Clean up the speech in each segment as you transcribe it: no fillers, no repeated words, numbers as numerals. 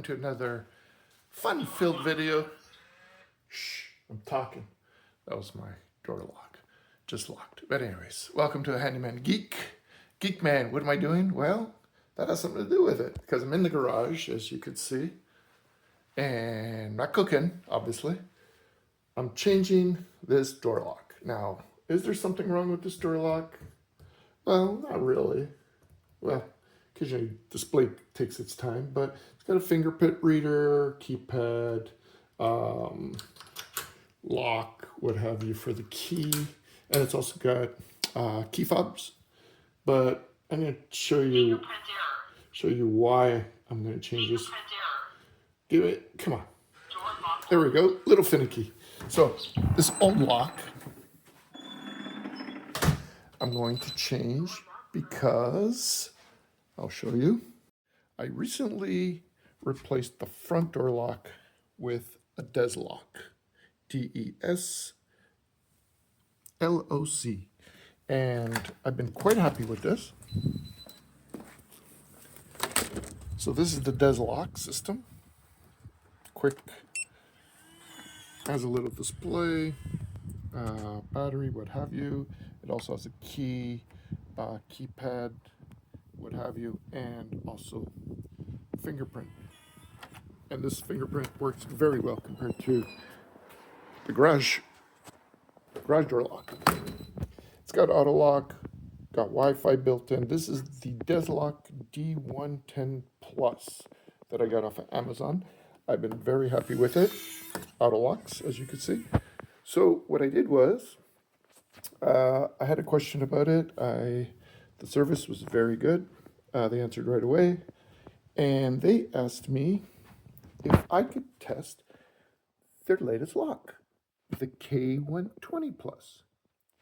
to another fun-filled video. Shh, I'm talking. That was my door lock. Just locked. But anyways, welcome to a Handyman Geek. Geek Man, what am I doing? Well, that has something to do with it because I'm in the garage, as you can see. And not cooking, obviously. I'm changing this door lock. Now, is there something wrong with this door lock? Well, not really. Well, occasionally display takes its time, but it's got a fingerprint reader, keypad, lock, what have you for the key, and it's also got key fobs. But I'm going to show you why I'm going to change this. Do it. Come on. There we go. Little finicky. So this old lock, I'm going to change because I'll show you. I recently replaced the front door lock with a Desloc, D-E-S-L-O-C, and I've been quite happy with this. So this is the Desloc system. Quick, has a little display, battery, what have you. It also has a key, keypad, what have you, and also fingerprint. And this fingerprint works very well compared to the garage door lock. It's got auto lock, got Wi-Fi built in. This is the Desloc D110 Plus that I got off of Amazon. I've been very happy with it. Auto locks, as you can see. So what I did was, I had a question about it. The service was very good. They answered right away. And they asked me if I could test their latest lock, the K120 Plus.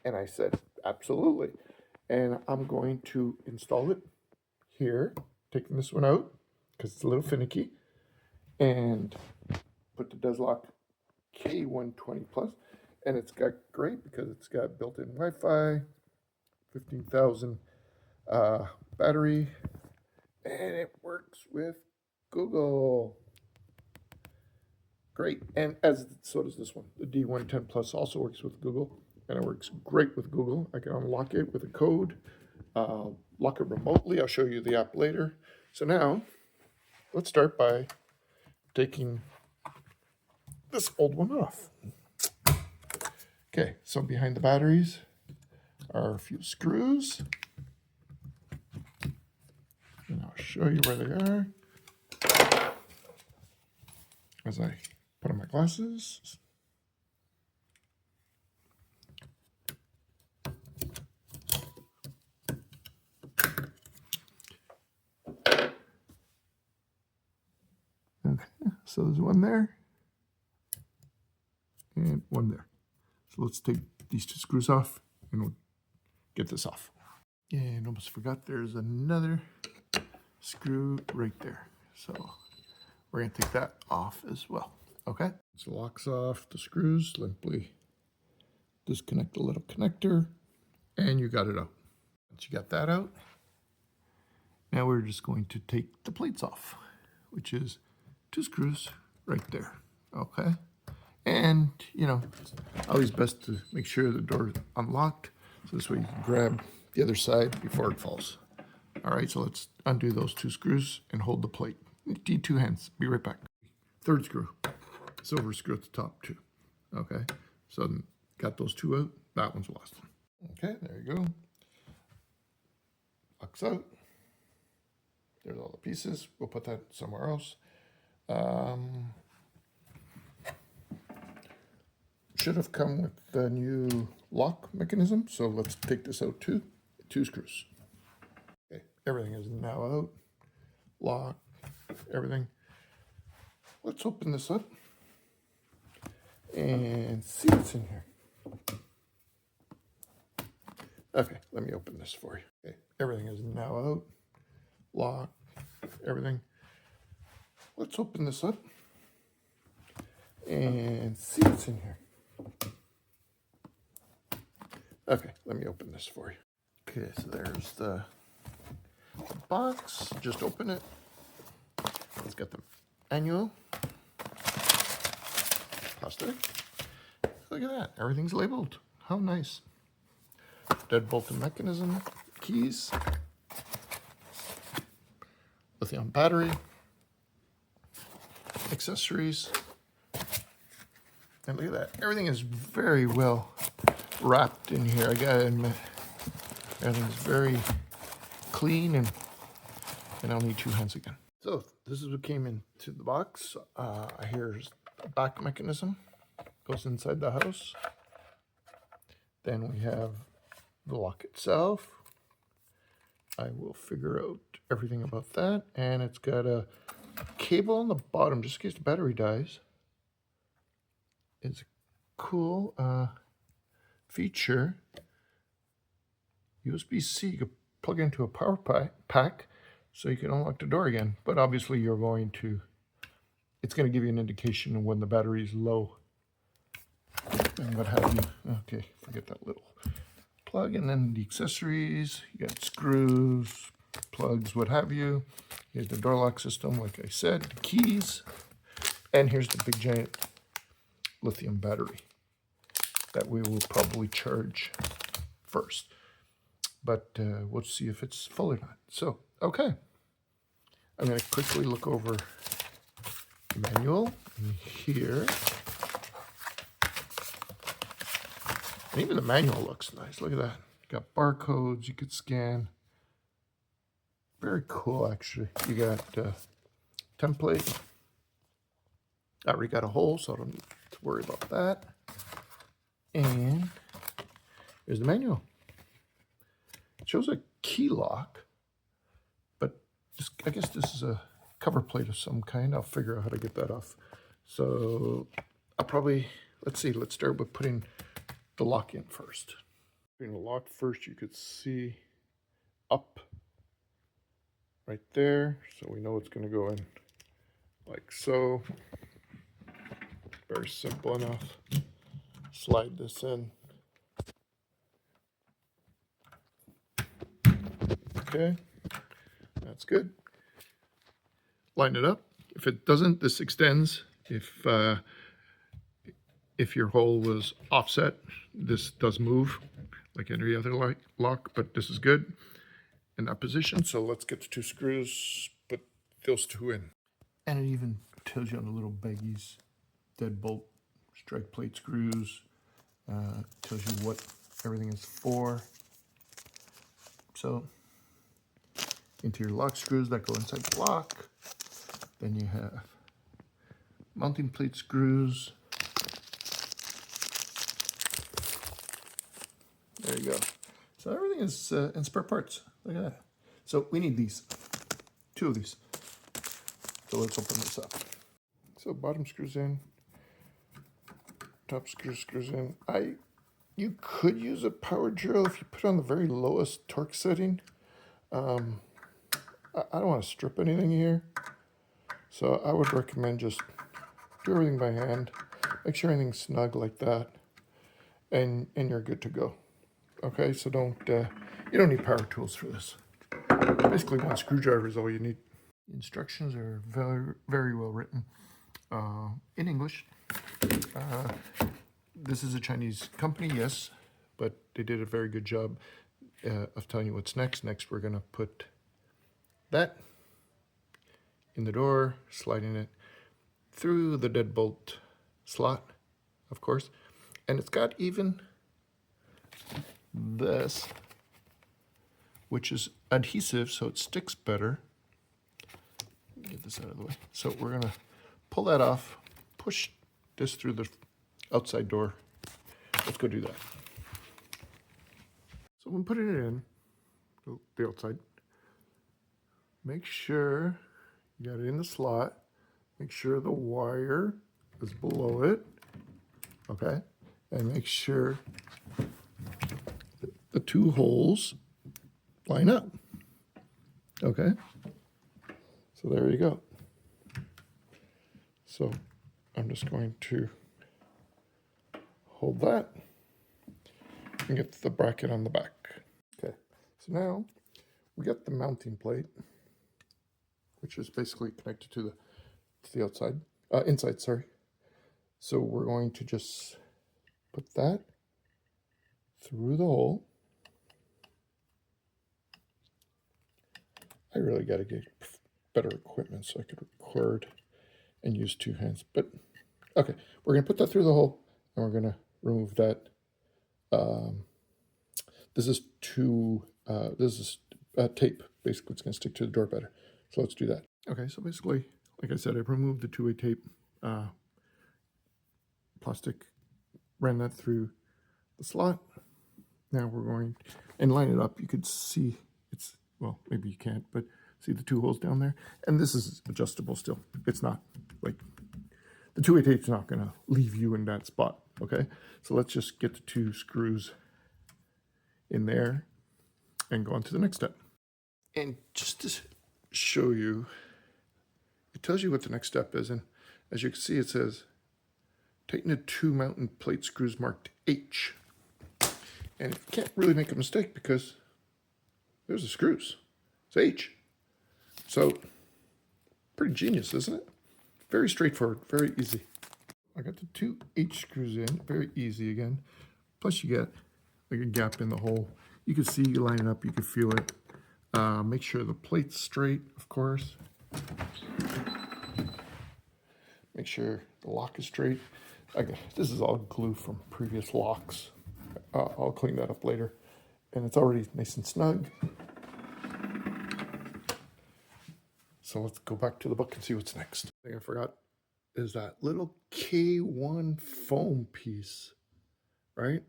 And I said, absolutely. And I'm going to install it here, taking this one out because it's a little finicky, and put the Desloc K120 Plus. And it's got great because it's got built-in Wi-Fi, 15,000 battery, and it works with Google. Great. And so does this one. The D110 Plus also works with Google, and it works great with Google. I can unlock it with a code, lock it remotely. I'll show you the app later. So now, let's start by taking this old one off. Okay, so behind the batteries are a few screws. And I'll show you where they are as I put on my glasses. Okay, so there's one there and one there. So let's take these two screws off and we'll get this off. And almost forgot there's another screw right there. So we're going to take that off as well. Okay. This locks off the screws. Simply disconnect the little connector and you got it out. Once you got that out, now we're just going to take the plates off, which is two screws right there. Okay. And, you know, always best to make sure the door is unlocked. So this way you can grab the other side before it falls. All right, so let's undo those two screws and hold the plate. Need two hands. Be right back. Third screw. Silver screw at the top too. Okay, so got those two out. That one's lost. Okay, there you go. Locks out. There's all the pieces. We'll put that somewhere else. Should have come with the new lock mechanism. So let's take this out too. Two screws. Okay, everything is now out. Lock, everything. Let's open this up and see what's in here. Okay, let me open this for you. Okay, everything is now out. Lock, everything. Let's open this up and see what's in here. Okay, let me open this for you. Okay, so there's the box. Just open it. Let's get the Annual. Plastic. Look at that. Everything's labeled. How nice. Deadbolt and mechanism. Keys. Lithium battery. Accessories. And look at that. Everything is very well wrapped in here. I gotta admit, everything's very clean, and I'll need 2 hands again. So this is what came into the box. Here's a back mechanism. Goes inside the house. Then we have the lock itself. I will figure out everything about that. And it's got a cable on the bottom just in case the battery dies. It's a cool feature. USB-C, you could plug into a power pack so you can unlock the door again. But obviously it's going to give you an indication of when the battery is low and what have you. Okay, forget that little plug. And then the accessories, you got screws, plugs, what have you. Here's the door lock system, like I said, the keys, and here's the big giant lithium battery that we will probably charge first. But we'll see if it's full or not. So, okay. I'm going to quickly look over the manual here. And even the manual looks nice. Look at that. Got barcodes you could scan. Very cool, actually. You got template. I already got a hole, so I don't need to worry about that. And here's the manual. It shows a key lock, but I guess this is a cover plate of some kind. I'll figure out how to get that off. So I'll probably, let's start with putting the lock in first. Putting the lock first, you could see up right there. So we know it's going to go in like so. Very simple enough. Slide this in. Okay, that's good. Line it up. If it doesn't, this extends. If your hole was offset, this does move like every other lock, but this is good in that position. So let's get the 2 screws, put those 2 in. And it even tells you on the little baggies, deadbolt, strike plate screws, tells you what everything is for. So into your lock screws that go inside the lock. Then you have mounting plate screws. There you go. So everything is in spare parts. Look at that. So we need these, 2 of these. So let's open this up. So bottom screws in, top screws in. You could use a power drill if you put on the very lowest torque setting. I don't want to strip anything here, so I would recommend just do everything by hand. Make sure everything's snug like that, and you're good to go. Okay, so you don't need power tools for this. Basically, 1 screwdriver is all you need. The instructions are very, very well written in English. This is a Chinese company, yes, but they did a very good job of telling you what's next. Next, we're going to put that in the door, sliding it through the deadbolt slot, of course. And it's got even this, which is adhesive, so it sticks better. Get this out of the way. So we're going to pull that off, push this through the outside door. Let's go do that. So when putting it in, the outside, make sure you got it in the slot. Make sure the wire is below it, okay? And make sure that the 2 holes line up, okay? So there you go. So I'm just going to hold that and get the bracket on the back. Okay, so now we got the mounting plate, which is basically connected to It's the outside, inside, sorry. So we're going to just put that through the hole. I really got to get better equipment so I could record and use two hands. But okay, we're going to put that through the hole, and we're going to remove that. This is tape. Basically, it's going to stick to the door better. So let's do that. Okay, so basically, like I said, I removed the two-way tape, plastic, ran that through the slot. Now we're going and line it up. You could see it's, well, maybe you can't, but see the two holes down there? And this is adjustable still. It's not like, the two-way tape's not going to leave you in that spot, okay? So let's just get the two screws in there and go on to the next step. And just to show you, it tells you what the next step is. And as you can see, it says, tighten the two mounting plate screws marked H. And you can't really make a mistake because there's the screws. It's H. So, pretty genius, isn't it? Very straightforward, very easy. I got the two H screws in, very easy again. Plus you get like a gap in the hole. You can see, you line it up, you can feel it. Make sure the plate's straight, of course. Make sure the lock is straight. This is all glue from previous locks. I'll clean that up later. And it's already nice and snug. So let's go back to the book and see what's next. The thing I forgot is that little K1 foam piece, right?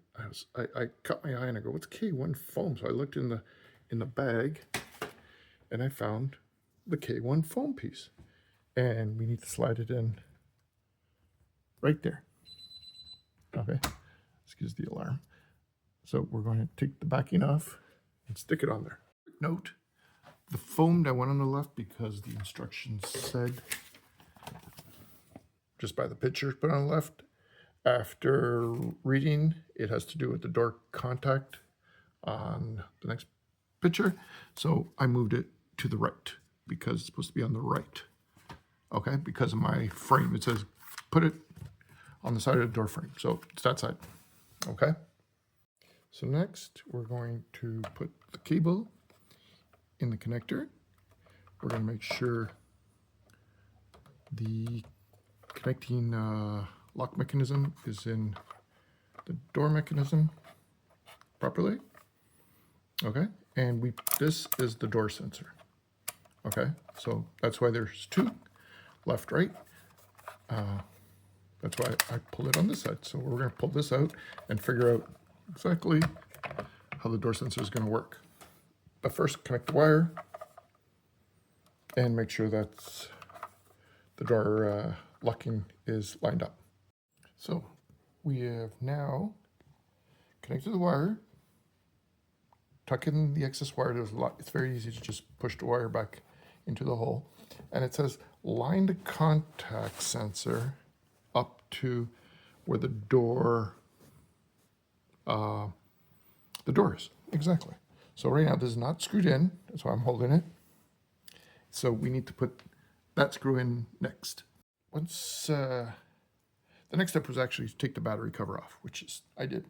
I cut my eye and I go, what's K1 foam? So I looked in the bag and I found the K1 foam piece. And we need to slide it in right there. Okay, excuse the alarm. So we're going to take the backing off and stick it on there. Quick note, the foam that went on the left because the instructions said, just by the picture put on the left, after reading, it has to do with the door contact on the next picture. So I moved it to the right because it's supposed to be on the right. Okay, because of my frame, it says put it on the side of the door frame. So it's that side, okay? So next, we're going to put the cable in the connector. We're going to make sure the connecting lock mechanism is in the door mechanism properly. Okay, and this is the door sensor. Okay, so that's why there's two, left, right. That's why I pull it on this side. So we're going to pull this out and figure out exactly how the door sensor is going to work. But first, connect the wire and make sure that the door locking is lined up. So we have now connected the wire, tuck in the excess wire. It's very easy to just push the wire back into the hole. And it says line the contact sensor up to where the door is. Exactly. So right now this is not screwed in, that's why I'm holding it. So we need to put that screw in next. Once the next step was actually to take the battery cover off, which is I did.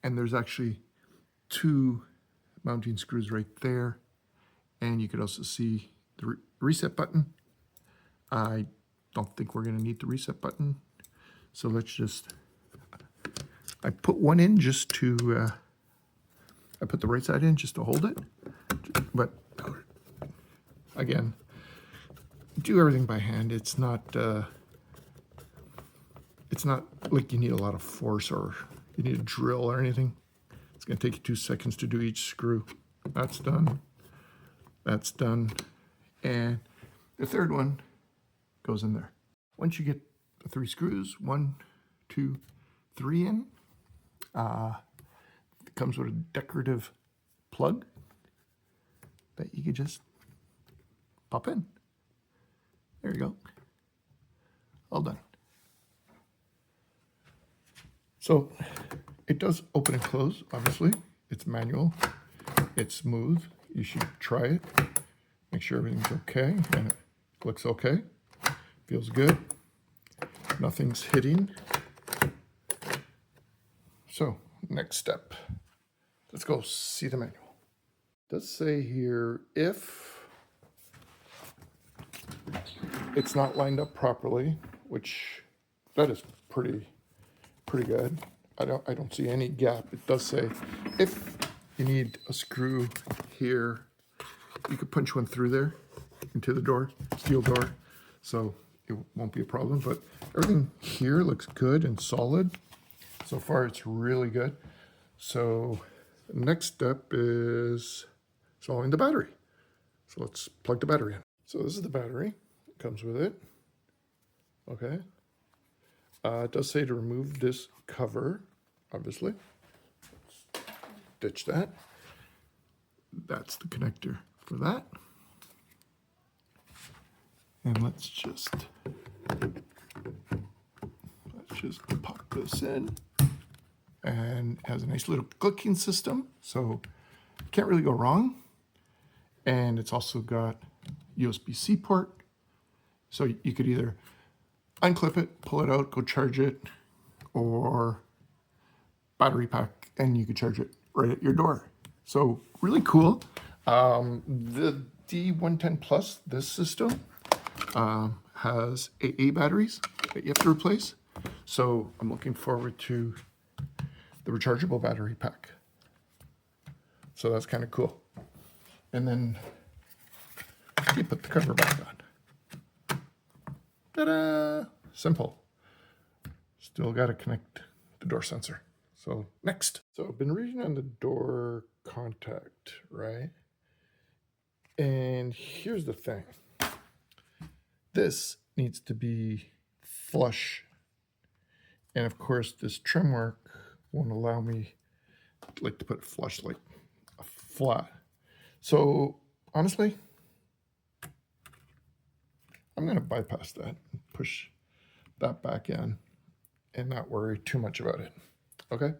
And there's actually two mounting screws right there. And you could also see the reset button. I don't think we're going to need the reset button. So let's just, I put one in just to, I put the right side in just to hold it. But again, do everything by hand. It's not like you need a lot of force or you need a drill or anything. It's going to take you 2 seconds to do each screw. That's done. That's done. And the third one goes in there. Once you get the 3 screws, 1, 2, 3 in, it comes with a decorative plug that you can just pop in. There you go. All done. So it does open and close, obviously. It's manual. It's smooth. You should try it. Make sure everything's okay and it looks okay. If Feels good. Nothing's hitting. So, next step. Let's go see the manual. It does say here, if it's not lined up properly, which that is pretty good. I don't see any gap. It does say if you need a screw here, you could punch one through there into the door, steel door, so it won't be a problem. But everything here looks good and solid. So far, it's really good. So the next step is installing the battery. So let's plug the battery in. So this is the battery. It comes with it. Okay. It does say to remove this cover, obviously. Let's ditch that. That's the connector for that. And let's just pop this in. And it has a nice little clicking system, so can't really go wrong. And it's also got USB-C port, so you could either unclip it, pull it out, go charge it, or battery pack, and you could charge it right at your door. So really cool. The D110 Plus, this system, has AA batteries that you have to replace. So I'm looking forward to the rechargeable battery pack. So that's kind of cool. And then you put the cover back on. Ta-da! Simple. Still got to connect the door sensor. So next. So I've been reading on the door contact, right? And here's the thing. This needs to be flush. And of course, this trim work won't allow me to put it flush, like a flat. So honestly, I'm going to bypass that and push that back in and not worry too much about it. Okay?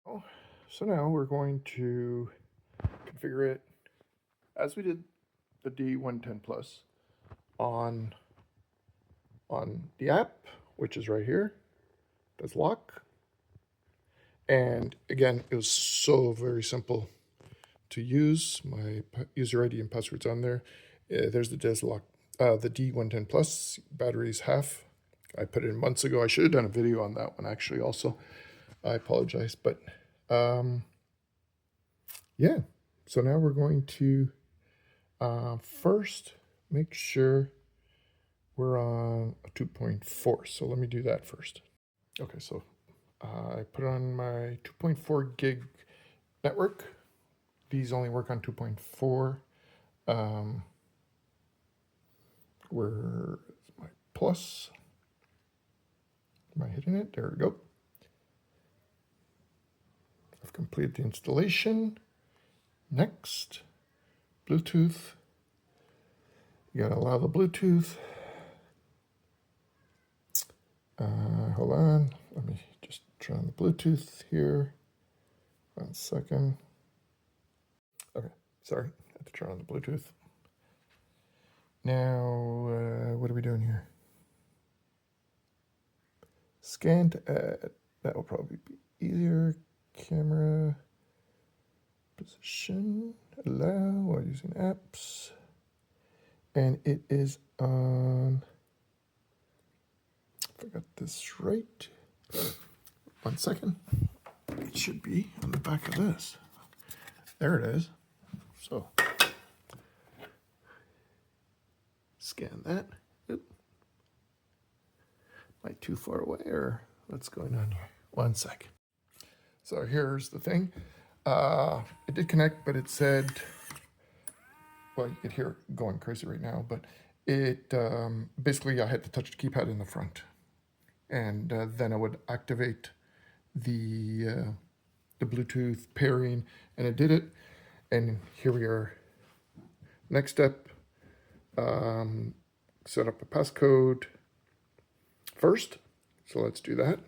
So now we're going to configure it as we did the D110 Plus on the app, which is right here, Desloc. And again, it was so very simple to use. My user ID and password's on there. There's the Desloc, the D110 Plus, battery's half. I put it in months ago. I should have done a video on that one actually also. I apologize, but yeah. So now we're going to first make sure we're on a 2.4. So let me do that first. Okay, so I put it on my 2.4 gig network. These only work on 2.4. Where is my plus? Am I hitting it? There we go. I've completed the installation. Next, Bluetooth. You gotta allow the Bluetooth. Hold on, let me just turn on the Bluetooth here. 1 second. Okay, sorry, I have to turn on the Bluetooth. Now, what are we doing here? Scan to add. That will probably be easier. Camera position, allow while using apps. And it is on, if I got this right, 1 second. It should be on the back of this. There it is. So, scan that. Oop. Am I too far away or what's going on here? 1 sec. So here's the thing. It did connect, but it said, well, you could hear it going crazy right now, but it basically I had to touch the keypad in the front, and then I would activate the Bluetooth pairing, and it did it. And here we are. Next step, set up a passcode first. So let's do that.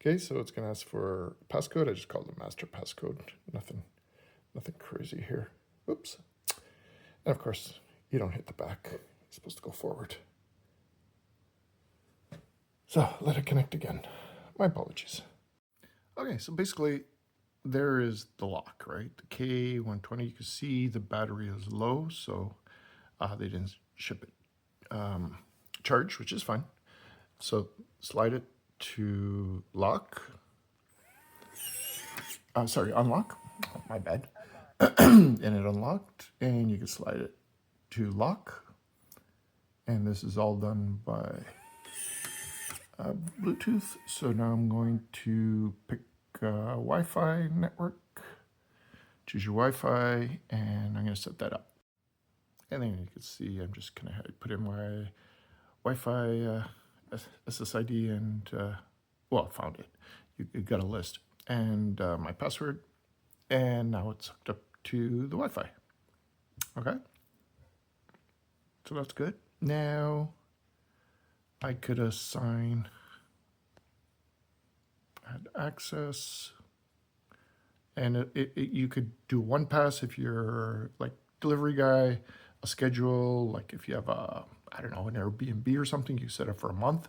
Okay, so it's going to ask for passcode. I just called it master passcode. Nothing crazy here. Oops. And of course, you don't hit the back. It's supposed to go forward. So let it connect again. My apologies. Okay, so basically there is the lock, right? The K120, you can see the battery is low, so they didn't ship it charged, which is fine. So slide it to lock. Sorry, unlock. My bad. And it unlocked, and you can slide it to lock. And this is all done by Bluetooth. So now I'm going to pick Wi-Fi network. Choose your Wi-Fi, and I'm going to set that up. And then you can see I'm just going to put in my Wi-Fi SSID and, well, I found it. You got a list. And my password. And now it's hooked up to the Wi-Fi. Okay? So that's good. Now I could assign add access. And you could do one pass if you're like delivery guy, a schedule, like if you have a, I don't know, an Airbnb or something, you set up for a month.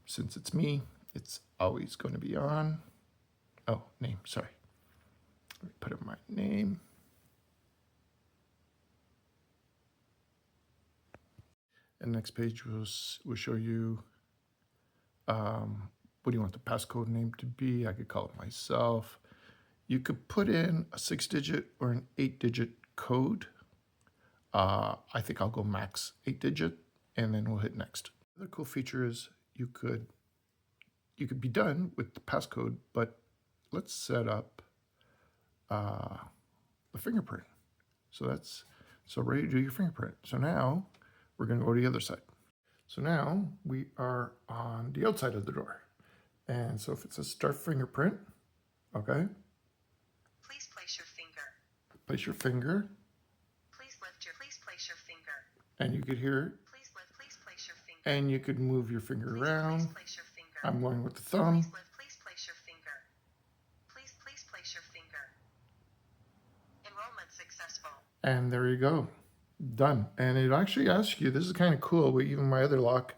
Since it's me, it's always going to be on. Oh, name, sorry. Let me put in my name. And next page will show you what do you want the passcode name to be. I could call it myself. You could put in a 6-digit or an 8-digit code. I think I'll go max 8-digit, and then we'll hit next. The cool feature is you could be done with the passcode, but let's set up the fingerprint. So ready to do your fingerprint. So now we're going to go to the other side. So now we are on the outside of the door. And so if it says start fingerprint, okay. Please place your finger. Place your finger. Please place your finger. And you could hear it. Please place your finger. And you could move your finger around. Please place your finger. I'm going with the thumb. Please place your finger. Please place your finger. Enrollment successful. And there you go. Done. And it actually asks you, this is kind of cool, but even my other lock,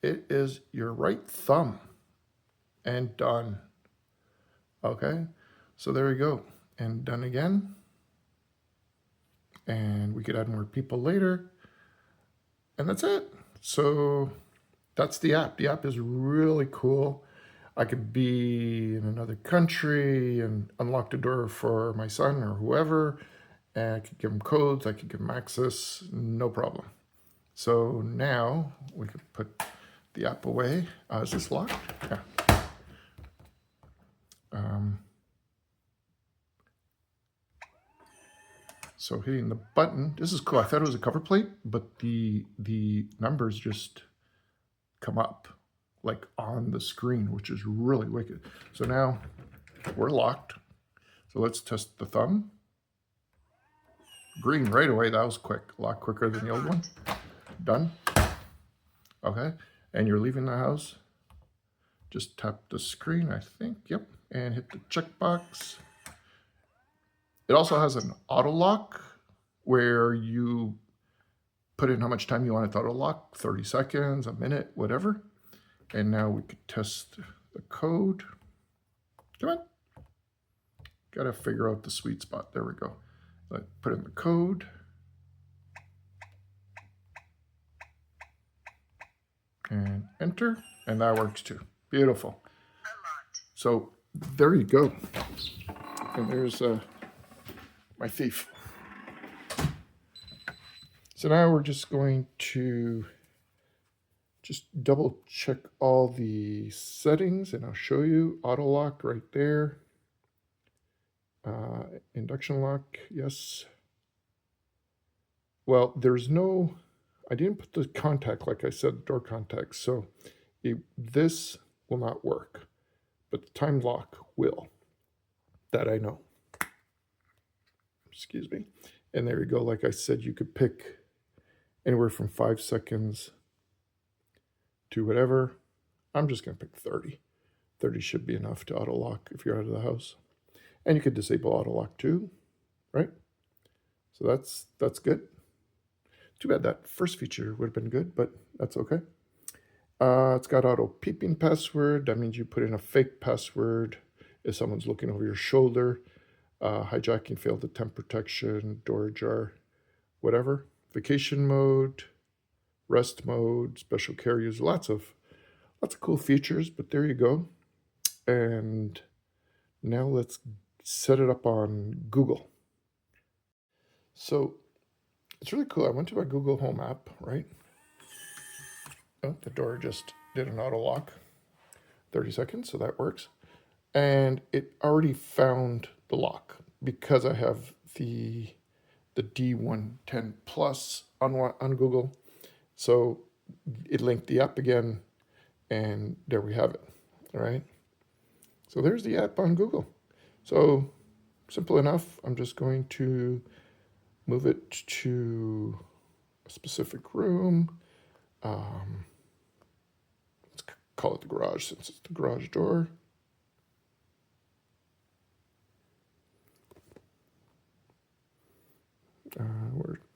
it is your right thumb. And done. Okay. So there we go. And done again. And we could add more people later. And that's it. So that's the app. The app is really cool. I could be in another country and unlock the door for my son or whoever. And I could give him codes. I could give him access. No problem. So now we could put the app away. Is this locked? Yeah. So hitting the button, this is cool. I thought it was a cover plate, but the numbers just come up like on the screen, which is really wicked. So now we're locked. So let's test the thumb. Green right away. That was quick, a lot quicker than the old one. Done. Okay, and you're leaving the house. Just tap the screen, I think. Yep, and hit the checkbox. It also has an auto lock where you put in how much time you want it to auto lock, 30 seconds, a minute, whatever. And now we could test the code. Come on. Got to figure out the sweet spot. There we go. Let's put in the code. And enter. And that works too. Beautiful. So there you go. And there's my thief. So now we're just going to just double check all the settings, and I'll show you auto lock right there. Induction lock, yes. Well, there's no, I didn't put the contact like I said, door contact, so this will not work, but the time lock will. That I know. Excuse me. And there you go. Like I said, you could pick anywhere from 5 seconds to whatever. I'm just going to pick 30. 30 should be enough to auto lock if you're out of the house. And you could disable auto lock too, right? So that's good. Too bad that first feature would have been good, but that's okay. It's got auto peeping password. That means you put in a fake password if someone's looking over your shoulder. Hijacking, failed attempt protection, door ajar, whatever. Vacation mode, rest mode, special care use. Lots of cool features, but there you go. And now let's set it up on Google. So it's really cool. I went to my Google Home app, right? Oh, the door just did an auto lock. 30 seconds, so that works. And it already found the lock because I have the D110 Plus on Google. So it linked the app again, and there we have it. All right. So there's the app on Google. So simple enough. I'm just going to move it to a specific room. Let's call it the garage since it's the garage door.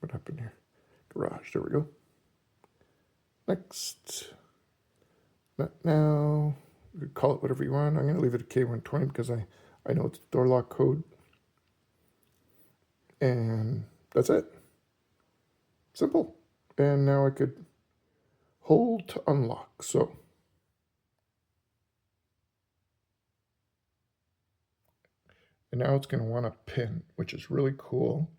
What happened here? Garage, there we go. Next. Not now. You could call it whatever you want. I'm going to leave it at K120 because I know it's door lock code. And that's it. Simple. And now I could hold to unlock. So and now it's going to want a pin, which is really cool.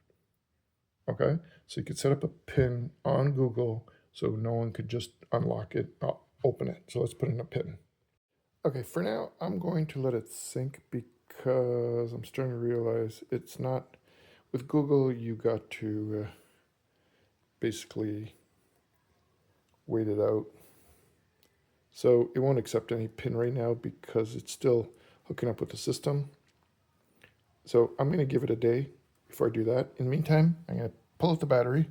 Okay, so you could set up a pin on Google so no one could just unlock it, open it. So let's put in a pin. Okay, for now, I'm going to let it sync because I'm starting to realize it's not, with Google, you got to basically wait it out. So it won't accept any pin right now because it's still hooking up with the system. So I'm going to give it a day before I do that. In the meantime, I'm going to pull out the battery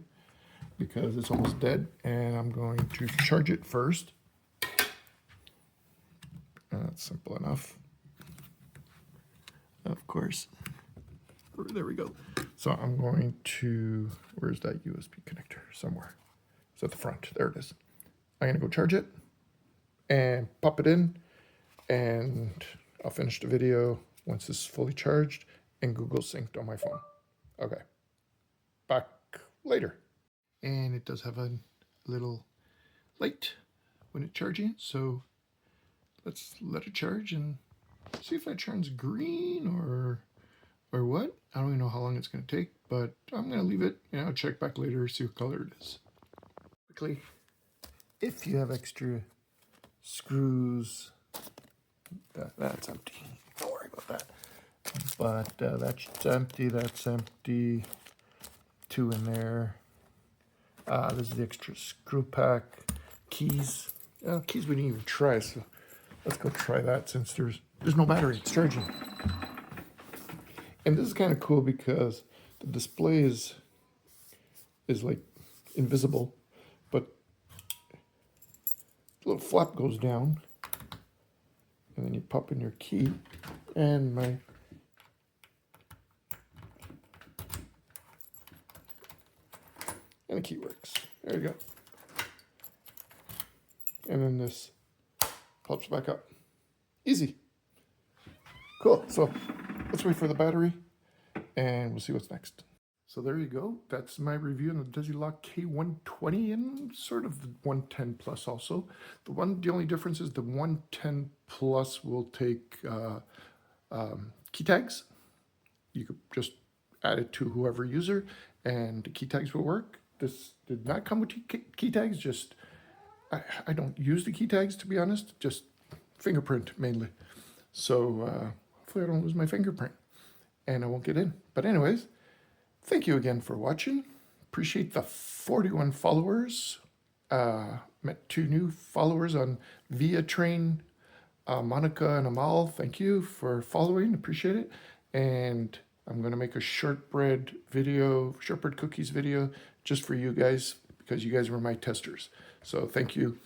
because it's almost dead, and I'm going to charge it first. That's simple enough. Of course. There we go. So I'm going to, where's that USB connector? Somewhere. It's at the front. There it is. I'm going to go charge it and pop it in, and I'll finish the video once this is fully charged and Google synced on my phone. Okay. Back later. And it does have a little light when it's charging, so let's let it charge and see if that turns green or what. I don't even know how long it's going to take, but I'm going to leave it, and I'll check back later, see what color it is. Quickly, if you have extra screws, that's empty. Don't worry about that. But that's empty. Two in there. This is the extra screw pack. Keys. Keys we didn't even try, so let's go try that since there's no battery. It's charging. And this is kind of cool because the display is like invisible, but the little flap goes down, and then you pop in your key, and the key works. There you go. And then this pops back up. Easy. Cool. So let's wait for the battery and we'll see what's next. So there you go. That's my review on the Desloc K120 and sort of the 110 Plus also. The only difference is the 110 Plus will take key tags. You could just add it to whoever user and the key tags will work. This did not come with key tags, just I don't use the key tags, to be honest, just fingerprint mainly. So hopefully I don't lose my fingerprint and I won't get in. But anyways, thank you again for watching. Appreciate the 41 followers. Met 2 new followers on Via Train, Monica and Amal. Thank you for following, appreciate it. And I'm gonna make a shortbread cookies video just for you guys because you guys were my testers. So thank you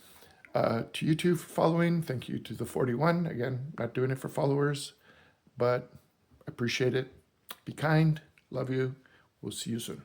to you two for following. Thank you to the 41. Again, not doing it for followers, but appreciate it. Be kind. Love you. We'll see you soon.